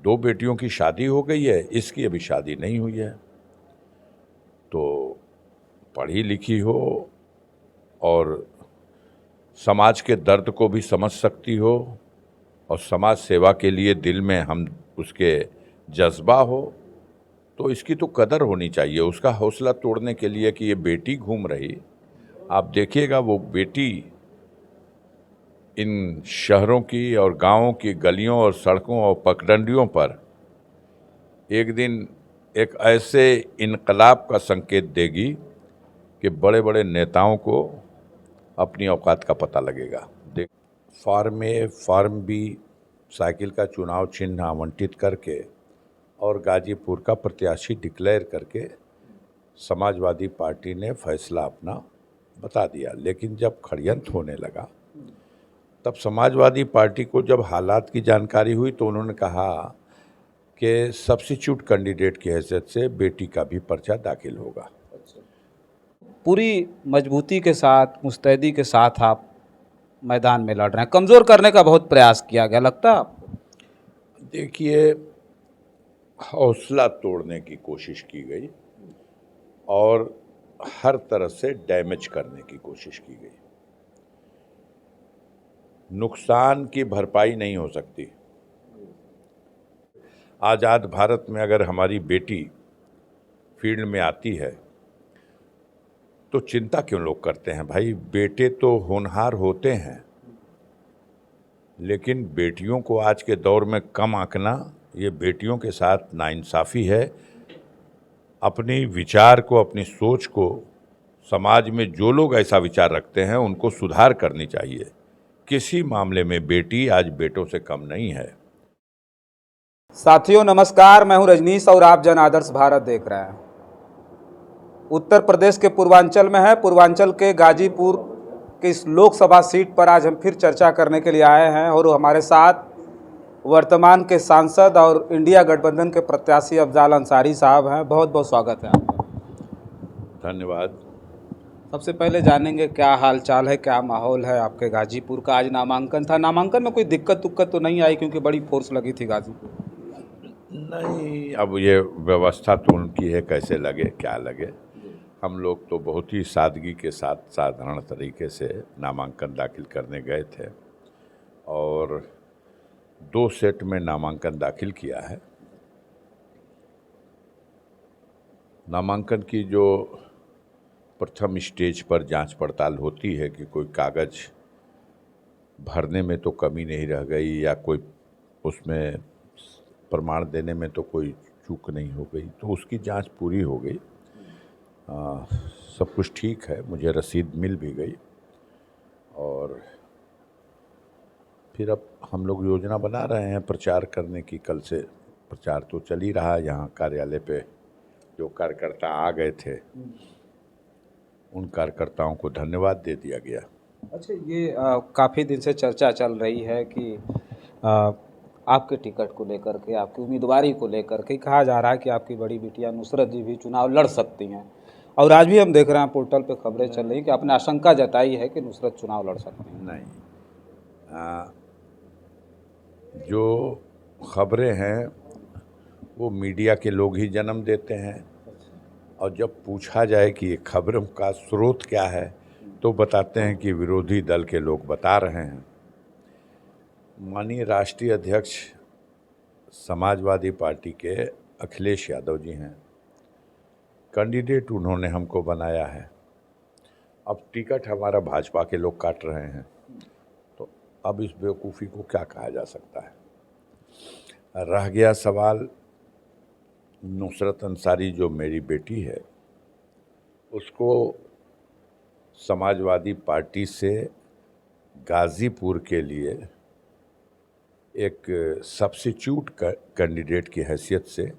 2 बेटियों की शादी हो गई है, इसकी अभी शादी नहीं हुई है। तो पढ़ी लिखी हो और समाज के दर्द को भी समझ सकती हो और समाज सेवा के लिए दिल में हम उसके जज्बा हो, तो इसकी तो कदर होनी चाहिए। उसका हौसला तोड़ने के लिए कि ये बेटी घूम रही, आप देखिएगा वो बेटी इन शहरों की और गांवों की गलियों और सड़कों और पगडंडियों पर एक दिन एक ऐसे इनकलाब का संकेत देगी कि बड़े बड़े नेताओं को अपनी औकात का पता लगेगा। देख, फार्म ए फार्म बी साइकिल का चुनाव चिन्ह आवंटित करके और गाजीपुर का प्रत्याशी डिक्लेयर करके समाजवादी पार्टी ने फैसला अपना बता दिया। लेकिन जब षड्यंत्र होने लगा, तब समाजवादी पार्टी को जब हालात की जानकारी हुई तो उन्होंने कहा कि सब्स्टिट्यूट कैंडिडेट की हैसियत से बेटी का भी पर्चा दाखिल होगा। पूरी मजबूती के साथ, मुस्तैदी के साथ आप मैदान में लड़ रहे हैं। कमज़ोर करने का बहुत प्रयास किया गया, लगता है आपको? देखिए, हौसला तोड़ने की कोशिश की गई और हर तरह से डैमेज करने की कोशिश की गई। नुकसान की भरपाई नहीं हो सकती। आज़ाद भारत में अगर हमारी बेटी फील्ड में आती है तो चिंता क्यों लोग करते हैं? भाई, बेटे तो होनहार होते हैं, लेकिन बेटियों को आज के दौर में कम आंकना, ये बेटियों के साथ नाइंसाफ़ी है। अपनी विचार को, अपनी सोच को, समाज में जो लोग ऐसा विचार रखते हैं उनको सुधार करनी चाहिए। किसी मामले में बेटी आज बेटों से कम नहीं है। साथियों नमस्कार, मैं हूं रजनीश और आप जन आदर्श भारत देख रहे हैं। उत्तर प्रदेश के पूर्वांचल में है, पूर्वांचल के गाजीपुर के इस लोकसभा सीट पर आज हम फिर चर्चा करने के लिए आए हैं और हमारे साथ वर्तमान के सांसद और इंडिया गठबंधन के प्रत्याशी अफजाल अंसारी साहब हैं। बहुत बहुत स्वागत है आपका। धन्यवाद। सबसे पहले जानेंगे क्या हाल चाल है, क्या माहौल है आपके गाजीपुर का? आज नामांकन था, नामांकन में कोई दिक्कत तो नहीं आई क्योंकि बड़ी फोर्स लगी थी गाजीपुर? नहीं, अब ये व्यवस्था तो उनकी है, कैसे लगे क्या लगे। हम लोग तो बहुत ही सादगी के साथ साधारण तरीके से नामांकन दाखिल करने गए थे और 2 सेट में नामांकन दाखिल किया है। नामांकन की जो प्रथम स्टेज पर जांच पड़ताल होती है कि कोई कागज़ भरने में तो कमी नहीं रह गई या कोई उसमें प्रमाण देने में तो कोई चूक नहीं हो गई, तो उसकी जांच पूरी हो गई। सब कुछ ठीक है, मुझे रसीद मिल भी गई और फिर अब हम लोग योजना बना रहे हैं प्रचार करने की। कल से प्रचार तो चल ही रहा है। यहाँ कार्यालय पे जो कार्यकर्ता आ गए थे उन कार्यकर्ताओं को धन्यवाद दे दिया गया। अच्छा, ये काफ़ी दिन से चर्चा चल रही है कि आपके टिकट को लेकर के, आपकी उम्मीदवारी को लेकर के कहा जा रहा है कि आपकी बड़ी बिटिया नुसरत जी भी चुनाव लड़ सकती हैं और आज भी हम देख रहे हैं पोर्टल पे खबरें चल रही कि आपने आशंका जताई है कि नुसरत चुनाव लड़ सकती हैं। नहीं, जो खबरें हैं वो मीडिया के लोग ही जन्म देते हैं और जब पूछा जाए कि ये खबरों का स्रोत क्या है तो बताते हैं कि विरोधी दल के लोग बता रहे हैं। माननीय राष्ट्रीय अध्यक्ष समाजवादी पार्टी के अखिलेश यादव जी हैं, कैंडिडेट उन्होंने हमको बनाया है। अब टिकट हमारा भाजपा के लोग काट रहे हैं, तो अब इस बेवकूफ़ी को क्या कहा जा सकता है। रह गया सवाल नुसरत अंसारी, जो मेरी बेटी है, उसको समाजवादी पार्टी से गाज़ीपुर के लिए एक सब्स्टिट्यूट कैंडिडेट की हैसियत से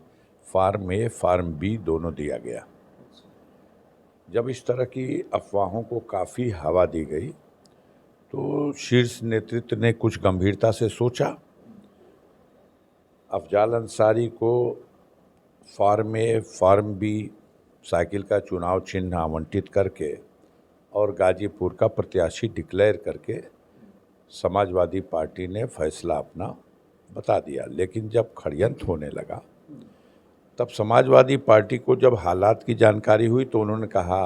फार्म ए फार्म बी दोनों दिया गया। जब इस तरह की अफवाहों को काफ़ी हवा दी गई तो शीर्ष नेतृत्व ने कुछ गंभीरता से सोचा। अफजाल अंसारी को फार्म ए फार्म बी साइकिल का चुनाव चिन्ह आवंटित करके और गाजीपुर का प्रत्याशी डिक्लेयर करके समाजवादी पार्टी ने फैसला अपना बता दिया। लेकिन जब षड्यंत्र होने लगा तब समाजवादी पार्टी को जब हालात की जानकारी हुई तो उन्होंने कहा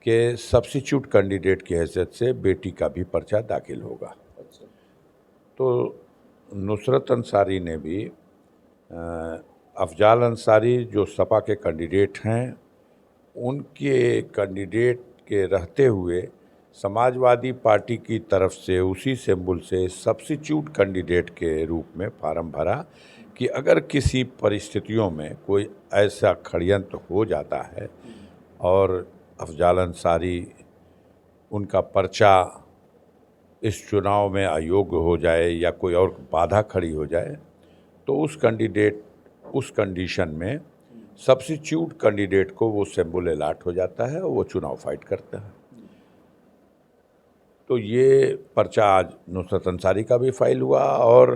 कि सब्स्टिट्यूट कैंडिडेट की हैसियत से बेटी का भी पर्चा दाखिल होगा। तो नुसरत अंसारी ने भी अफजाल अंसारी जो सपा के कैंडिडेट हैं, उनके कैंडिडेट के रहते हुए समाजवादी पार्टी की तरफ से उसी सिंबल से सब्स्टिट्यूट कैंडिडेट के रूप में फार्म भरा कि अगर किसी परिस्थितियों में कोई ऐसा षड्यंत्र हो जाता है और अफजाल अंसारी उनका पर्चा इस चुनाव में अयोग्य हो जाए या कोई और बाधा खड़ी हो जाए तो उस कैंडिडेट उस कंडीशन में सब्स्टिट्यूट कैंडिडेट को वो सिंबल अलाट हो जाता है और वो चुनाव फाइट करता है। तो ये पर्चा आज नुसरत अंसारी का भी फाइल हुआ और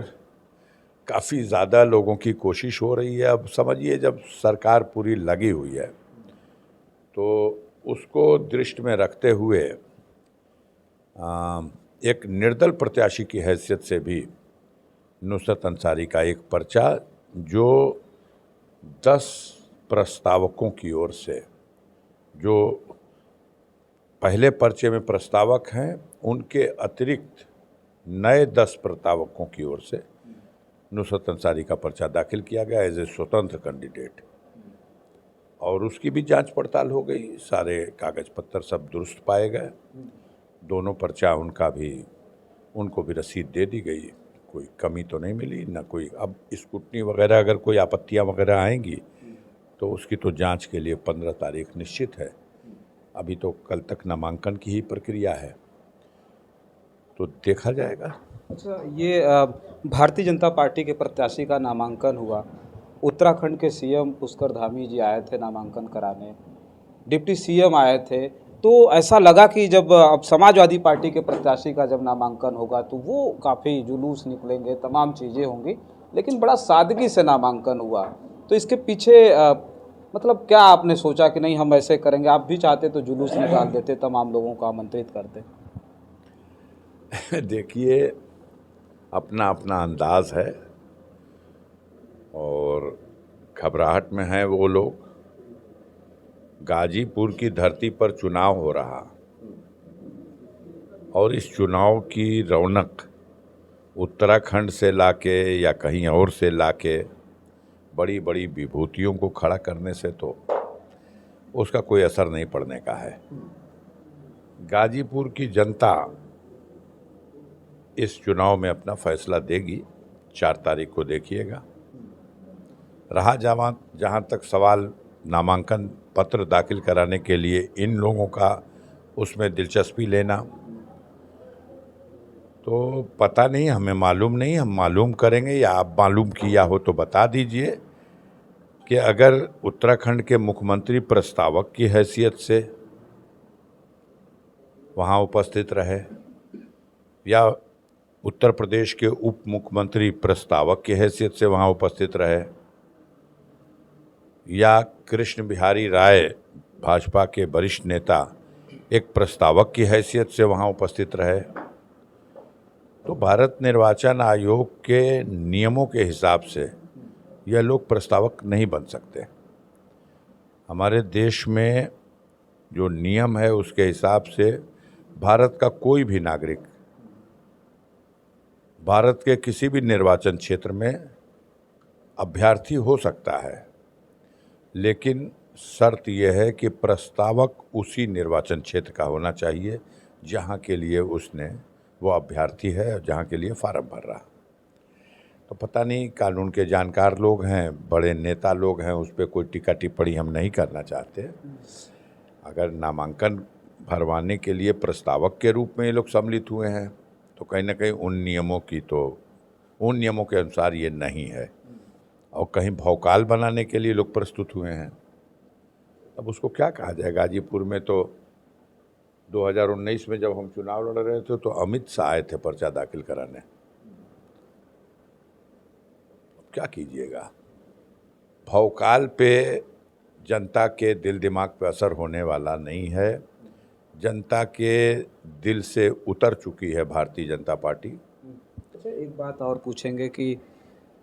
काफ़ी ज़्यादा लोगों की कोशिश हो रही है। अब समझिए जब सरकार पूरी लगी हुई है तो उसको दृष्टि में रखते हुए एक निर्दल प्रत्याशी की हैसियत से भी नुसरत अंसारी का एक पर्चा जो 10 प्रस्तावकों की ओर से, जो पहले पर्चे में प्रस्तावक हैं उनके अतिरिक्त नए 10 प्रस्तावकों की ओर से नुसरत अंसारी का पर्चा दाखिल किया गया एज ए स्वतंत्र कैंडिडेट और उसकी भी जांच पड़ताल हो गई। सारे कागज पत्तर सब दुरुस्त पाए गए। दोनों पर्चा उनको भी रसीद दे दी गई। कोई कमी तो नहीं मिली ना कोई। अब स्क्रूटनी वगैरह अगर कोई आपत्तियां वगैरह आएंगी तो उसकी तो जांच के लिए 15 तारीख निश्चित है। अभी तो कल तक नामांकन की ही प्रक्रिया है तो देखा जाएगा। अच्छा, ये भारतीय जनता पार्टी के प्रत्याशी का नामांकन हुआ। उत्तराखंड के सीएम पुष्कर धामी जी आए थे नामांकन कराने, डिप्टी सीएम आए थे। तो ऐसा लगा कि जब अब समाजवादी पार्टी के प्रत्याशी का जब नामांकन होगा तो वो काफ़ी जुलूस निकलेंगे, तमाम चीज़ें होंगी, लेकिन बड़ा सादगी से नामांकन हुआ। तो इसके पीछे मतलब क्या आपने सोचा कि नहीं हम ऐसे करेंगे? आप भी चाहते तो जुलूस निकाल देते, तमाम लोगों को आमंत्रित करते। देखिए, अपना अपना अंदाज है और घबराहट में है वो लोग। गाजीपुर की धरती पर चुनाव हो रहा और इस चुनाव की रौनक उत्तराखंड से लाके या कहीं और से लाके बड़ी बड़ी विभूतियों को खड़ा करने से तो उसका कोई असर नहीं पड़ने का है। गाजीपुर की जनता इस चुनाव में अपना फैसला देगी। 4 तारीख को देखिएगा। रहा जहाँ तक सवाल नामांकन पत्र दाखिल कराने के लिए इन लोगों का उसमें दिलचस्पी लेना, तो पता नहीं, हमें मालूम नहीं। हम मालूम करेंगे या आप मालूम किया हो तो बता दीजिए कि अगर उत्तराखंड के मुख्यमंत्री प्रस्तावक की हैसियत से वहाँ उपस्थित रहे या उत्तर प्रदेश के उप मुख्यमंत्री प्रस्तावक की हैसियत से वहाँ उपस्थित रहे या कृष्ण बिहारी राय भाजपा के वरिष्ठ नेता एक प्रस्तावक की हैसियत से वहाँ उपस्थित रहे, तो भारत निर्वाचन आयोग के नियमों के हिसाब से यह लोग प्रस्तावक नहीं बन सकते। हमारे देश में जो नियम है उसके हिसाब से भारत का कोई भी नागरिक भारत के किसी भी निर्वाचन क्षेत्र में अभ्यर्थी हो सकता है, लेकिन शर्त यह है कि प्रस्तावक उसी निर्वाचन क्षेत्र का होना चाहिए जहां के लिए वो अभ्यर्थी है, जहां के लिए फार्म भर रहा। तो पता नहीं, कानून के जानकार लोग हैं, बड़े नेता लोग हैं, उस पर कोई टीका टिप्पणी हम नहीं करना चाहते। अगर नामांकन भरवाने के लिए प्रस्तावक के रूप में ये लोग सम्मिलित हुए हैं तो कहीं ना कहीं उन नियमों के अनुसार ये नहीं है और कहीं भौकाल बनाने के लिए लोग प्रस्तुत हुए हैं। अब उसको क्या कहा जाए। गाजीपुर में तो 2019 में जब हम चुनाव लड़ रहे थे तो अमित शाह आए थे पर्चा दाखिल कराने। क्या कीजिएगा, भौकाल पे जनता के दिल दिमाग पे असर होने वाला नहीं है। जनता के दिल से उतर चुकी है भारतीय जनता पार्टी। अच्छा, एक बात और पूछेंगे कि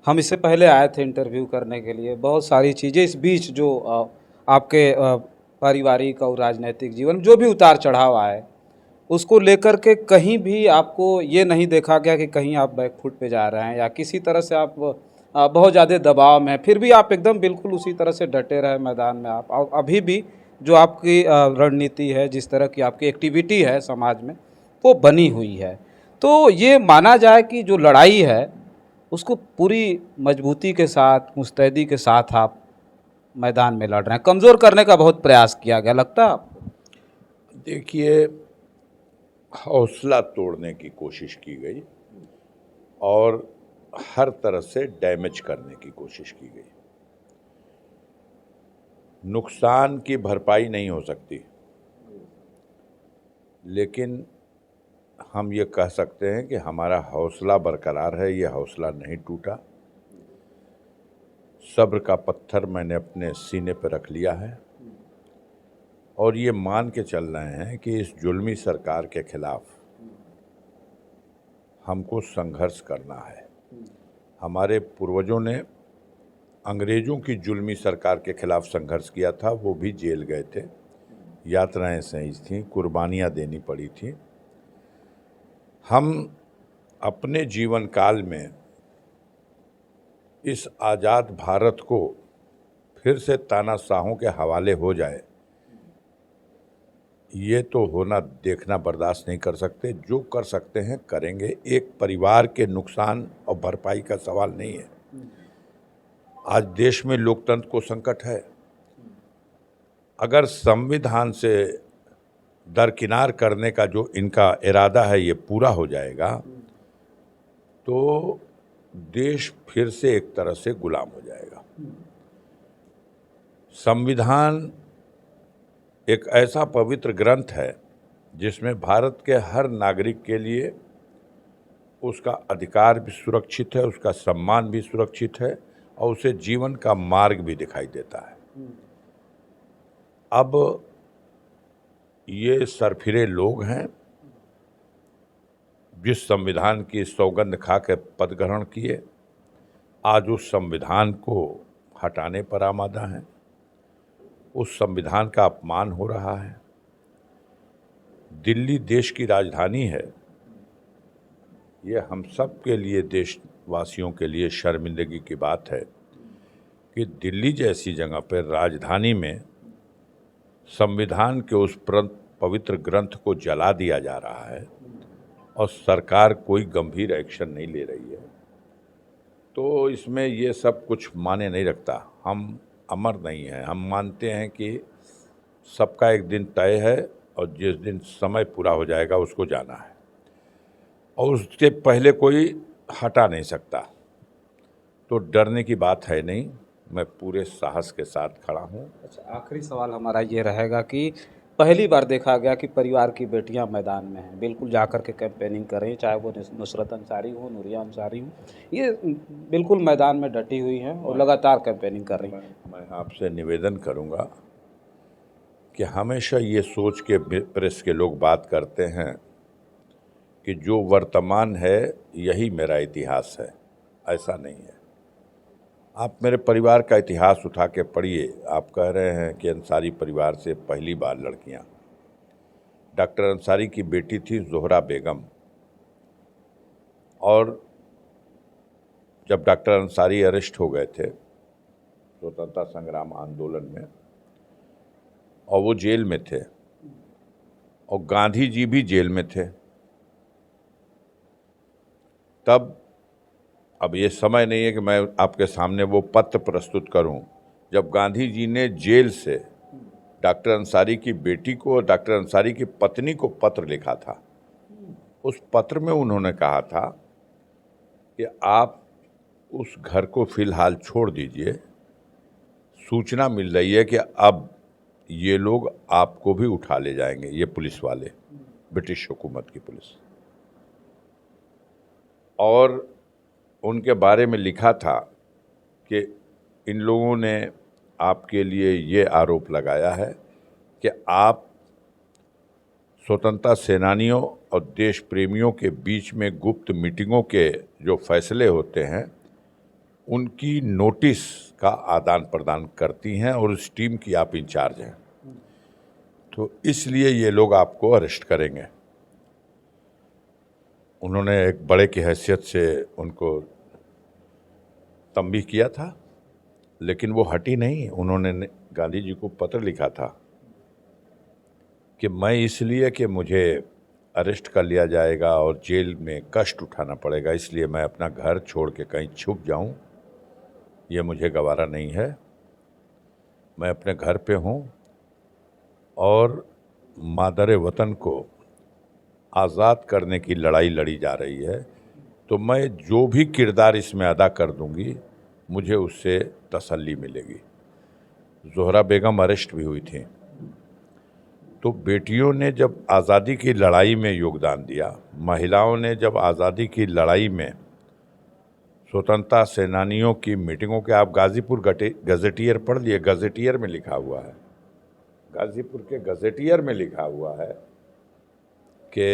हम इससे पहले आए थे इंटरव्यू करने के लिए, बहुत सारी चीज़ें इस बीच जो आपके पारिवारिक और राजनीतिक जीवन जो भी उतार चढ़ाव आए, उसको लेकर के कहीं भी आपको ये नहीं देखा गया कि कहीं आप बैकफुट पे जा रहे हैं या किसी तरह से आप बहुत ज़्यादा दबाव में हैं, फिर भी आप एकदम बिल्कुल उसी तरह से डटे रहे मैदान में आप, और अभी भी जो आपकी रणनीति है, जिस तरह की आपकी एक्टिविटी है समाज में, वो बनी हुई है। तो ये माना जाए कि जो लड़ाई है उसको पूरी मजबूती के साथ, मुस्तैदी के साथ आप मैदान में लड़ रहे हैं, कमज़ोर करने का बहुत प्रयास किया गया, लगता है आपको? देखिए, हौसला तोड़ने की कोशिश की गई और हर तरह से डैमेज करने की कोशिश की गई। नुकसान की भरपाई नहीं हो सकती, लेकिन हम ये कह सकते हैं कि हमारा हौसला बरकरार है, ये हौसला नहीं टूटा। सब्र का पत्थर मैंने अपने सीने पर रख लिया है और ये मान के चल रहे हैं कि इस जुल्मी सरकार के खिलाफ हमको संघर्ष करना है। हमारे पूर्वजों ने अंग्रेज़ों की जुल्मी सरकार के खिलाफ संघर्ष किया था, वो भी जेल गए थे, यातनाएं सही थीं, कुर्बानियाँ देनी पड़ी थीं। हम अपने जीवन काल में इस आज़ाद भारत को फिर से तानाशाहों के हवाले हो जाए, ये तो होना देखना बर्दाश्त नहीं कर सकते। जो कर सकते हैं करेंगे। एक परिवार के नुकसान और भरपाई का सवाल नहीं है। आज देश में लोकतंत्र को संकट है। अगर संविधान से दरकिनार करने का जो इनका इरादा है ये पूरा हो जाएगा तो देश फिर से एक तरह से गुलाम हो जाएगा। संविधान एक ऐसा पवित्र ग्रंथ है जिसमें भारत के हर नागरिक के लिए उसका अधिकार भी सुरक्षित है, उसका सम्मान भी सुरक्षित है और उसे जीवन का मार्ग भी दिखाई देता है। अब ये सरफिरे लोग हैं जिस संविधान की सौगंध खा के पद ग्रहण किए, आज उस संविधान को हटाने पर आमादा हैं। उस संविधान का अपमान हो रहा है। दिल्ली देश की राजधानी है। ये हम सब के लिए, देशवासियों के लिए शर्मिंदगी की बात है कि दिल्ली जैसी जगह पर राजधानी में संविधान के उस पवित्र ग्रंथ को जला दिया जा रहा है और सरकार कोई गंभीर एक्शन नहीं ले रही है। तो इसमें ये सब कुछ माने नहीं रखता। हम अमर नहीं हैं। हम मानते हैं कि सबका एक दिन तय है और जिस दिन समय पूरा हो जाएगा उसको जाना है और उसके पहले कोई हटा नहीं सकता। तो डरने की बात है नहीं। मैं पूरे साहस के साथ खड़ा हूँ। अच्छा, आखिरी सवाल हमारा ये रहेगा कि पहली बार देखा गया कि परिवार की बेटियां मैदान में हैं, बिल्कुल जाकर के कैंपेनिंग कर रही हैं, चाहे वो नुसरत अंसारी हो, नूरिया अंसारी हो, ये बिल्कुल मैदान में डटी हुई हैं और लगातार कैंपेनिंग कर रही हैं। मैं आपसे निवेदन करूँगा कि हमेशा ये सोच के प्रेस के लोग बात करते हैं कि जो वर्तमान है यही मेरा इतिहास है। ऐसा नहीं है। आप मेरे परिवार का इतिहास उठा के पढ़िए। आप कह रहे हैं कि अंसारी परिवार से पहली बार लड़कियां। डॉक्टर अंसारी की बेटी थी ज़ोहरा बेगम, और जब डॉक्टर अंसारी अरेस्ट हो गए थे स्वतंत्रता संग्राम आंदोलन में और वो जेल में थे और गांधी जी भी जेल में थे, तब अब ये समय नहीं है कि मैं आपके सामने वो पत्र प्रस्तुत करूं। जब गांधी जी ने जेल से डॉक्टर अंसारी की बेटी को और डॉक्टर अंसारी की पत्नी को पत्र लिखा था, उस पत्र में उन्होंने कहा था कि आप उस घर को फिलहाल छोड़ दीजिए। सूचना मिल रही है कि अब ये लोग आपको भी उठा ले जाएंगे, ये पुलिस वाले, ब्रिटिश हुकूमत की पुलिस। और उनके बारे में लिखा था कि इन लोगों ने आपके लिए ये आरोप लगाया है कि आप स्वतंत्रता सेनानियों और देश प्रेमियों के बीच में गुप्त मीटिंगों के जो फैसले होते हैं उनकी नोटिस का आदान प्रदान करती हैं और उस टीम की आप इंचार्ज हैं। तो इसलिए ये लोग आपको अरेस्ट करेंगे। उन्होंने एक बड़े की हैसियत से उनको तंबीह किया था, लेकिन वो हटी नहीं। उन्होंने गांधी जी को पत्र लिखा था कि मैं इसलिए कि मुझे अरेस्ट कर लिया जाएगा और जेल में कष्ट उठाना पड़ेगा, इसलिए मैं अपना घर छोड़ के कहीं छुप जाऊं, ये मुझे गवारा नहीं है। मैं अपने घर पे हूं और मादर वतन को आज़ाद करने की लड़ाई लड़ी जा रही है, तो मैं जो भी किरदार इसमें अदा कर दूंगी मुझे उससे तसल्ली मिलेगी। ज़ोहरा बेगम अरेस्ट भी हुई थी। तो बेटियों ने जब आज़ादी की लड़ाई में योगदान दिया, महिलाओं ने जब आज़ादी की लड़ाई में स्वतंत्रता सेनानियों की मीटिंगों के, आप गाज़ीपुर गज़ेटियर पढ़ लिए, गज़ेटियर में लिखा हुआ है, गाज़ीपुर के गज़ेटियर में लिखा हुआ है कि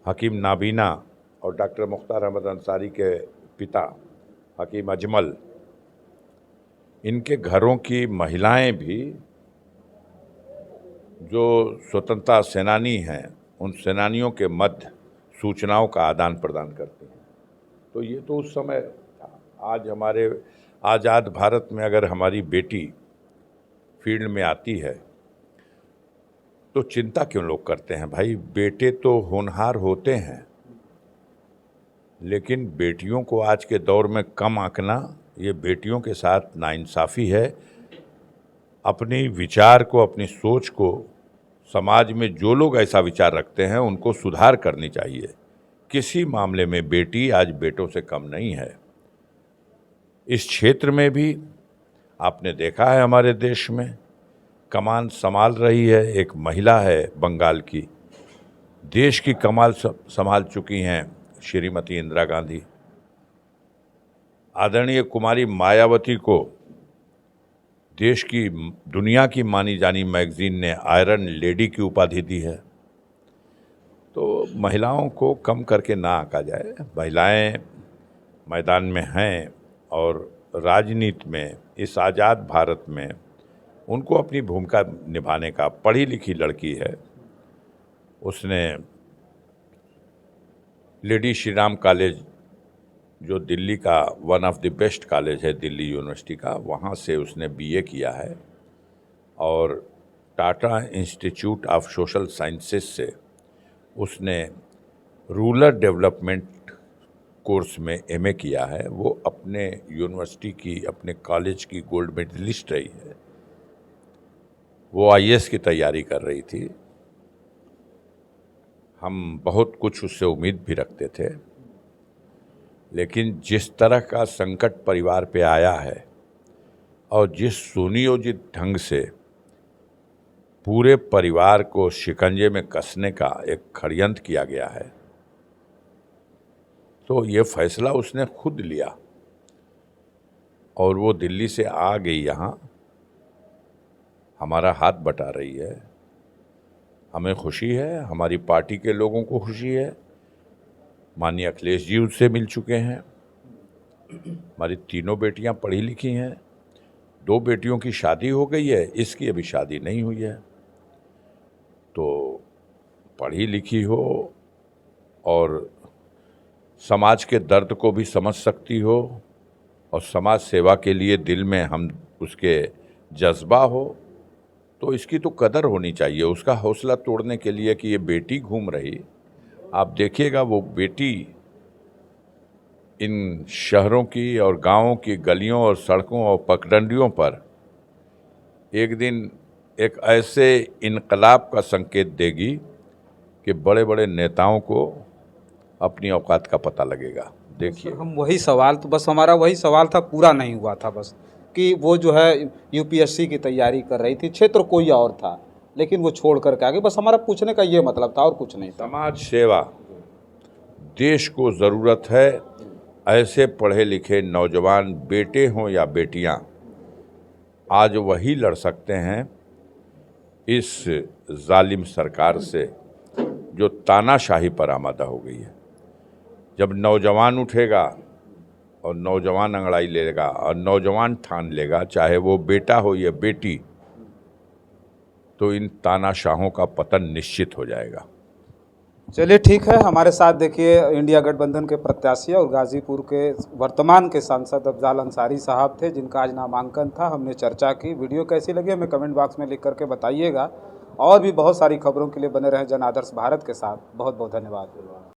हकीम नाबीना और डॉक्टर मुख्तार अहमद अंसारी के पिता हकीम अजमल, इनके घरों की महिलाएं भी जो स्वतंत्रता सेनानी हैं उन सेनानियों के मध्य सूचनाओं का आदान प्रदान करती हैं। तो ये तो उस समय था। आज हमारे आज़ाद भारत में अगर हमारी बेटी फील्ड में आती है तो चिंता क्यों लोग करते हैं? भाई, बेटे तो होनहार होते हैं, लेकिन बेटियों को आज के दौर में कम आंकना, ये बेटियों के साथ नाइंसाफ़ी है। अपनी विचार को, अपनी सोच को, समाज में जो लोग ऐसा विचार रखते हैं उनको सुधार करनी चाहिए। किसी मामले में बेटी आज बेटों से कम नहीं है। इस क्षेत्र में भी आपने देखा है हमारे देश में कमान संभाल रही है एक महिला है बंगाल की। देश की कमान संभाल चुकी हैं श्रीमती इंदिरा गांधी। आदरणीय कुमारी मायावती को देश की, दुनिया की मानी जानी मैगजीन ने आयरन लेडी की उपाधि दी है। तो महिलाओं को कम करके ना आंका जाए। महिलाएं मैदान में हैं और राजनीति में, इस आज़ाद भारत में उनको अपनी भूमिका निभाने का। पढ़ी लिखी लड़की है, उसने लेडी श्री राम कॉलेज, जो दिल्ली का one of the best college है, दिल्ली यूनिवर्सिटी का, वहाँ से उसने बीए किया है और Tata institute of social sciences से उसने रूरल डेवलपमेंट कोर्स में एमए किया है। वो अपने यूनिवर्सिटी की, अपने कॉलेज की गोल्ड मेडलिस्ट रही है। वो आईएएस की तैयारी कर रही थी। हम बहुत कुछ उससे उम्मीद भी रखते थे, लेकिन जिस तरह का संकट परिवार पे आया है और जिस सुनियोजित ढंग से पूरे परिवार को शिकंजे में कसने का एक षड्यंत्र किया गया है, तो ये फैसला उसने खुद लिया और वो दिल्ली से आ गई यहाँ, हमारा हाथ बटा रही है। हमें खुशी है, हमारी पार्टी के लोगों को खुशी है। माननीय अखिलेश जी उससे मिल चुके हैं। हमारी तीनों बेटियां पढ़ी लिखी हैं। 2 बेटियों की शादी हो गई है, इसकी अभी शादी नहीं हुई है। तो पढ़ी लिखी हो और समाज के दर्द को भी समझ सकती हो और समाज सेवा के लिए दिल में हम उसके जज्बा हो, तो इसकी तो कदर होनी चाहिए। उसका हौसला तोड़ने के लिए कि ये बेटी घूम रही, आप देखिएगा वो बेटी इन शहरों की और गांवों की गलियों और सड़कों और पगडंडियों पर एक दिन एक ऐसे इनकलाब का संकेत देगी कि बड़े बड़े नेताओं को अपनी औकात का पता लगेगा। देखिए, हम वही सवाल, तो बस हमारा वही सवाल था, पूरा नहीं हुआ था बस, कि वो जो है यूपीएससी की तैयारी कर रही थी, क्षेत्र कोई और था, लेकिन वो छोड़ करके आगे। बस हमारा पूछने का ये मतलब था और कुछ नहीं था। समाज सेवा, देश को ज़रूरत है ऐसे पढ़े लिखे नौजवान, बेटे हों या बेटियां। आज वही लड़ सकते हैं इस जालिम सरकार से जो तानाशाही पर आमादा हो गई है। जब नौजवान उठेगा और नौजवान अंगड़ाई लेगा और नौजवान ठान लेगा, चाहे वो बेटा हो या बेटी, तो इन तानाशाहों का पतन निश्चित हो जाएगा। चलिए ठीक है, हमारे साथ देखिए इंडिया गठबंधन के प्रत्याशी और गाजीपुर के वर्तमान के सांसद अफजाल अंसारी साहब थे, जिनका आज नामांकन था। हमने चर्चा की। वीडियो कैसी लगी हमें कमेंट बॉक्स में लिख करके बताइएगा। और भी बहुत सारी खबरों के लिए बने रहें जन आदर्श भारत के साथ। बहुत बहुत धन्यवाद।